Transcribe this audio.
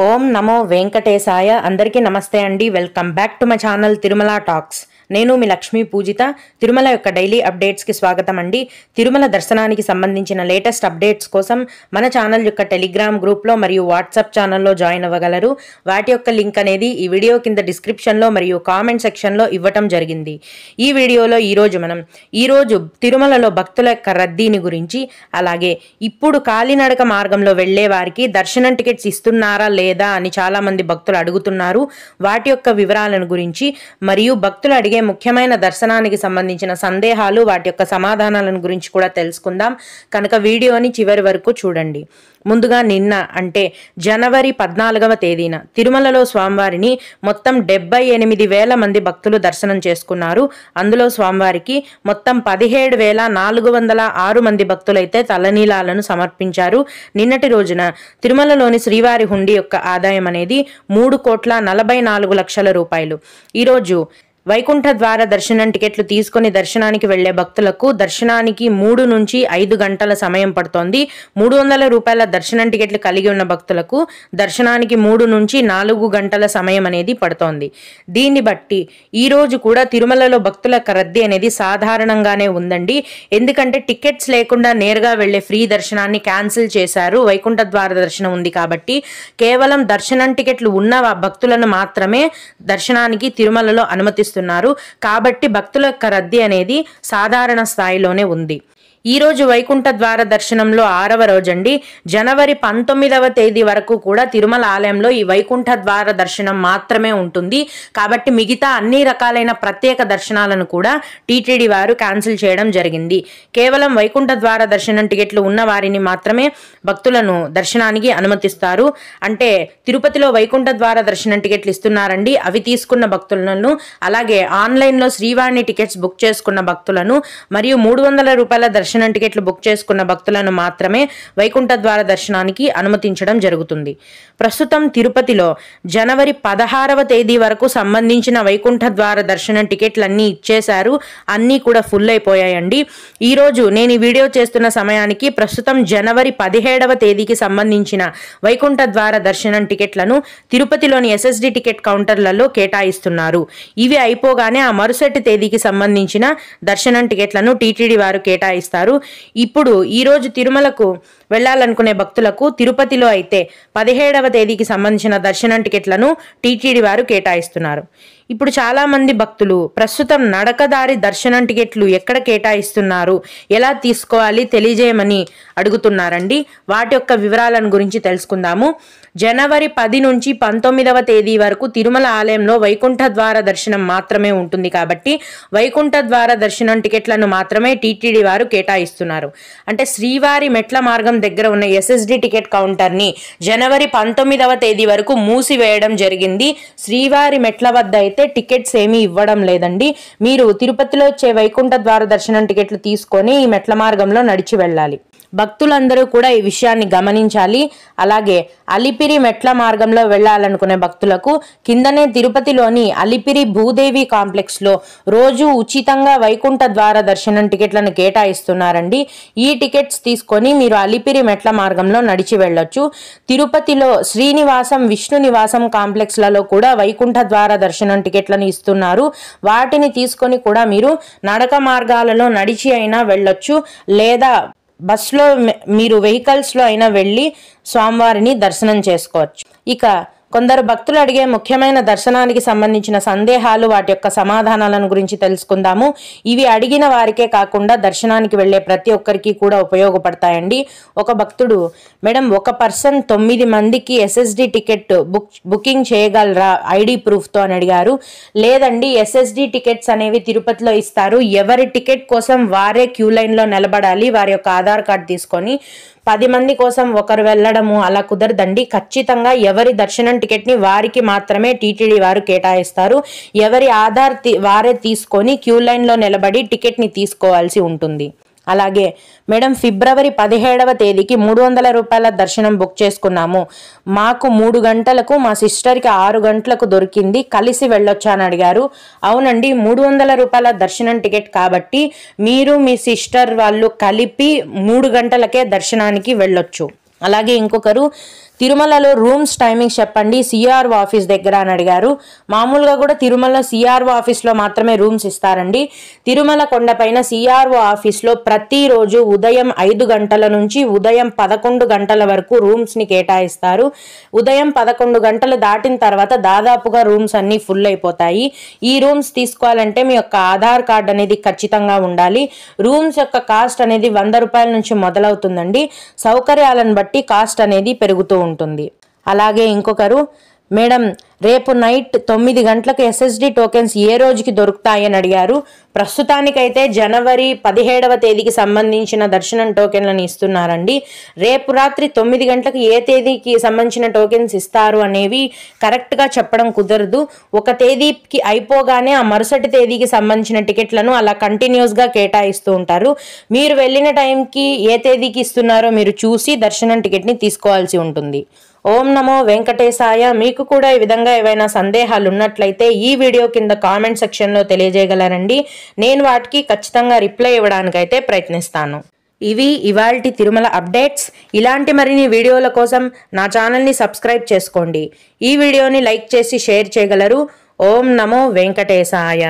ఓం నమో వెంకటేశాయ. అందరికీ నమస్తే అండి. Welcome back to my channel Tirumala talks. నేను మీ లక్ష్మీ పూజిత. తిరుమల యొక్క డైలీ అప్డేట్స్కి స్వాగతం అండి. తిరుమల దర్శనానికి సంబంధించిన లేటెస్ట్ అప్డేట్స్ కోసం మన ఛానల్ యొక్క టెలిగ్రామ్ గ్రూప్లో మరియు వాట్సాప్ ఛానల్లో జాయిన్ అవ్వగలరు. వాటి యొక్క లింక్ అనేది ఈ వీడియో కింద డిస్క్రిప్షన్లో మరియు కామెంట్ సెక్షన్లో ఇవ్వటం జరిగింది. ఈ వీడియోలో ఈరోజు తిరుమలలో భక్తుల యొక్క రద్దీని గురించి, అలాగే ఇప్పుడు కాలినడక మార్గంలో వెళ్లే వారికి దర్శనం టికెట్స్ ఇస్తున్నారా లేదా అని చాలా మంది భక్తులు అడుగుతున్నారు. వాటి యొక్క వివరాలను గురించి మరియు భక్తులు అడిగే ముఖ్యమైన దర్శనానికి సంబంధించిన సందేహాలు, వాటి యొక్క సమాధానాలను గురించి కూడా తెలుసుకుందాం. కనుక వీడియోని చివరి వరకు చూడండి. ముందుగా నిన్న అంటే జనవరి 14వ తేదీన తిరుమలలో స్వామివారిని మొత్తం 78,000 మంది భక్తులు దర్శనం చేసుకున్నారు. అందులో స్వామివారికి మొత్తం 17,406 మంది భక్తులైతే తలనీలాలను సమర్పించారు. నిన్నటి రోజున తిరుమలలోని శ్రీవారి హుండీ యొక్క ఆదాయం అనేది 3,44,00,000 రూపాయలు. ఈరోజు వైకుంఠ ద్వార దర్శనం టికెట్లు తీసుకుని దర్శనానికి వెళ్లే భక్తులకు దర్శనానికి 3 నుంచి 5 గంటల సమయం పడుతోంది. 300 రూపాయల దర్శనం టికెట్లు కలిగి ఉన్న భక్తులకు దర్శనానికి 3 నుంచి 4 గంటల సమయం అనేది పడుతోంది. దీన్ని బట్టి ఈ రోజు కూడా తిరుమలలో భక్తుల రద్దీ అనేది సాధారణంగానే ఉందండి. ఎందుకంటే టికెట్స్ లేకుండా నేరుగా వెళ్లే ఫ్రీ దర్శనాన్ని క్యాన్సిల్ చేశారు. వైకుంఠ ద్వార దర్శనం ఉంది కాబట్టి కేవలం దర్శనం టికెట్లు ఉన్న భక్తులను మాత్రమే దర్శనానికి తిరుమలలో అనుమతిస్తున్నారు. కాబట్టి భక్తుల యొక్క రద్దీ అనేది సాధారణ స్థాయిలోనే ఉంది. ఈ రోజు వైకుంఠ ద్వార దర్శనంలో 6వ రోజండి. జనవరి 19వ తేదీ వరకు కూడా తిరుమల ఆలయంలో ఈ వైకుంఠ ద్వార దర్శనం మాత్రమే ఉంటుంది. కాబట్టి మిగతా అన్ని రకాలైన ప్రత్యేక దర్శనాలను కూడా టీటీడీ వారు క్యాన్సిల్ చేయడం జరిగింది. కేవలం వైకుంఠ ద్వార దర్శనం టికెట్లు ఉన్న వారిని మాత్రమే భక్తులను దర్శనానికి అనుమతిస్తారు. అంటే తిరుపతిలో వైకుంఠ ద్వార దర్శనం టికెట్లు ఇస్తున్నారండి. అవి తీసుకున్న భక్తులను, అలాగే ఆన్లైన్లో శ్రీవాణి టికెట్స్ బుక్ చేసుకున్న భక్తులను మరియు 300 రూపాయల దర్శనం టికెట్లు బుక్ చేసుకున్న భక్తులను మాత్రమే వైకుంఠ ద్వార దర్శనానికి అనుమతించడం జరుగుతుంది. ప్రస్తుతం తిరుపతిలో జనవరి 16వ తేదీ వరకు సంబంధించిన వైకుంఠ ద్వార దర్శనం టికెట్లన్నీ ఇచ్చేశారు. అన్నీ కూడా ఫుల్ అయిపోయాయండి. ఈరోజు నేను ఈ వీడియో చేస్తున్న సమయానికి ప్రస్తుతం జనవరి 17వ తేదీకి సంబంధించిన వైకుంఠ ద్వార దర్శనం టికెట్లను తిరుపతిలోని SSD టికెట్ కౌంటర్లలో కేటాయిస్తున్నారు. ఇవి అయిపోగానే ఆ మరుసటి తేదీకి సంబంధించిన దర్శనం టికెట్లను టీటీడీ వారు కేటాయిస్తారు. ఇప్పుడు ఈరోజు తిరుమలకు వెళ్లాలనుకునే భక్తులకు తిరుపతిలో అయితే 17వ తేదీకి సంబంధించిన దర్శనం టికెట్లను టీటీడీ వారు కేటాయిస్తున్నారు. ఇప్పుడు చాలా మంది భక్తులు ప్రస్తుతం నడకదారి దర్శనం టికెట్లు ఎక్కడ కేటాయిస్తున్నారు, ఎలా తీసుకోవాలి తెలియజేయమని అడుగుతున్నారండి. వాటి యొక్క వివరాలను గురించి తెలుసుకుందాము. జనవరి 10 నుంచి 19వ తేదీ వరకు తిరుమల ఆలయంలో వైకుంఠ ద్వార దర్శనం మాత్రమే ఉంటుంది. కాబట్టి వైకుంఠ ద్వార దర్శనం టికెట్లను మాత్రమే టీటీడీ వారు కేటాయిస్తున్నారు. అంటే శ్రీవారి మెట్ల మార్గం దగ్గర ఉన్న SSD టికెట్ కౌంటర్ని జనవరి 19వ తేదీ వరకు మూసివేయడం జరిగింది. శ్రీవారి మెట్ల వద్ద అయితే టికెట్స్ ఏమీ ఇవ్వడం లేదండి. మీరు తిరుపతిలో వచ్చే వైకుంఠ ద్వార దర్శనం టికెట్లు తీసుకొని ఈ మెట్ల మార్గంలో నడిచి వెళ్ళాలి. భక్తులందరూ కూడా ఈ విషయాన్ని గమనించాలి. అలాగే అలిపిరి మెట్ల మార్గంలో వెళ్లాలనుకునే భక్తులకు కిందనే తిరుపతిలోని అలిపిరి భూదేవి కాంప్లెక్స్ లో రోజు ఉచితంగా వైకుంఠ ద్వార దర్శనం టికెట్లను కేటాయిస్తున్నారండి. ఈ టికెట్స్ తీసుకొని మీరు అలిపిరి మెట్ల మార్గంలో నడిచి వెళ్ళొచ్చు. తిరుపతిలో శ్రీనివాసం, విష్ణు నివాసం కాంప్లెక్స్లలో కూడా వైకుంఠ ద్వార దర్శనం టికెట్లను ఇస్తున్నారు. వాటిని తీసుకొని కూడా మీరు నడక మార్గాలలో నడిచి అయినా వెళ్ళొచ్చు, లేదా బస్లో మీరు వెహికల్స్లో అయినా వెళ్ళి స్వామివారిని దర్శనం చేసుకోవచ్చు. ఇక కొందరు భక్తులు అడిగే ముఖ్యమైన దర్శనానికి సంబంధించిన సందేహాలు, వాటి యొక్క సమాధానాలను గురించి తెలుసుకుందాము. ఇవి అడిగిన వారికే కాకుండా దర్శనానికి వెళ్లే ప్రతి ఒక్కరికి కూడా ఉపయోగపడతాయండి. ఒక భక్తుడు, మేడం ఒక పర్సన్ 9 మందికి SSD టికెట్ బుకింగ్ చేయగలరా ఐడి ప్రూఫ్తో అని అడిగారు. లేదండి, SSD టికెట్స్ అనేవి తిరుపతిలో ఇస్తారు. ఎవరి టికెట్ కోసం వారే క్యూ లైన్లో నిలబడాలి. వారి యొక్క ఆధార్ కార్డు తీసుకొని 10 మంది కోసం ఒకరు వెళ్ళడము అలా కుదరదండి. ఖచ్చితంగా ఎవరి దర్శనం టికెట్ ని వారికి మాత్రమే టీటీడీ వారు కేటాయిస్తారు. ఎవరి ఆధార్ వారే తీసుకొని క్యూ లైన్ లో నిలబడి టికెట్ ని తీసుకోవాల్సి ఉంటుంది. అలాగే మేడం ఫిబ్రవరి 17వ తేదీకి 300 రూపాయల దర్శనం బుక్ చేసుకున్నాము. మాకు 3 గంటలకు, మా సిస్టర్కి 6 గంటలకు దొరికింది. కలిసి వెళ్ళొచ్చా అని అడిగారు. అవునండి, 300 రూపాయల దర్శనం టికెట్ కాబట్టి మీరు మీ సిస్టర్ వాళ్ళు కలిపి 3 గంటలకే దర్శనానికి వెళ్ళొచ్చు. అలాగే ఇంకొకరు తిరుమలలో రూమ్స్ టైమింగ్స్ చెప్పండి సిఆర్ఓ ఆఫీస్ దగ్గర అని అడిగారు. మామూలుగా కూడా తిరుమల సిఆర్ఓ ఆఫీస్లో మాత్రమే రూమ్స్ ఇస్తారండి. తిరుమల కొండపైన సిఆర్ఓ ఆఫీస్లో ప్రతిరోజు ఉదయం 5 గంటల నుంచి ఉదయం 11 గంటల వరకు రూమ్స్ని కేటాయిస్తారు. ఉదయం 11 గంటలు దాటిన తర్వాత దాదాపుగా రూమ్స్ అన్నీ ఫుల్ అయిపోతాయి. ఈ రూమ్స్ తీసుకోవాలంటే మీ యొక్క ఆధార్ కార్డ్ అనేది ఖచ్చితంగా ఉండాలి. రూమ్స్ యొక్క కాస్ట్ అనేది 100 రూపాయల నుంచి మొదలవుతుందండి. సౌకర్యాలను బట్టి కాస్ట్ అనేది పెరుగుతూ ఉంటుంది. అలాగే ఇంకొకరు, మేడం రేపు నైట్ 9 గంటలకు SSD టోకెన్స్ ఏ రోజుకి దొరుకుతాయని అడిగారు. ప్రస్తుతానికైతే జనవరి 17వ తేదీకి సంబంధించిన దర్శనం టోకెన్లను ఇస్తున్నారండి. రేపు రాత్రి 9 గంటలకు ఏ తేదీకి సంబంధించిన టోకెన్స్ ఇస్తారు అనేవి కరెక్ట్గా చెప్పడం కుదరదు. ఒక తేదీకి అయిపోగానే ఆ మరుసటి తేదీకి సంబంధించిన టికెట్లను అలా కంటిన్యూస్గా కేటాయిస్తూ ఉంటారు. మీరు వెళ్ళిన టైంకి ఏ తేదీకి ఇస్తున్నారో మీరు చూసి దర్శనం టికెట్ని తీసుకోవాల్సి ఉంటుంది. ఓం నమో వెంకటేశాయ. మీకు కూడా ఈ విధంగా ఏవైనా సందేహాలు ఉన్నట్లయితే ఈ వీడియో కింద కామెంట్ సెక్షన్లో తెలియజేయగలరండి. నేను వాటికి ఖచ్చితంగా రిప్లై ఇవ్వడానికైతే ప్రయత్నిస్తాను. ఇవి ఇవాల్టి తిరుమల అప్డేట్స్. ఇలాంటి మరిన్ని వీడియోల కోసం నా ఛానల్ని సబ్స్క్రైబ్ చేసుకోండి. ఈ వీడియోని లైక్ చేసి షేర్ చేయగలరు. ఓం నమో వెంకటేశాయ.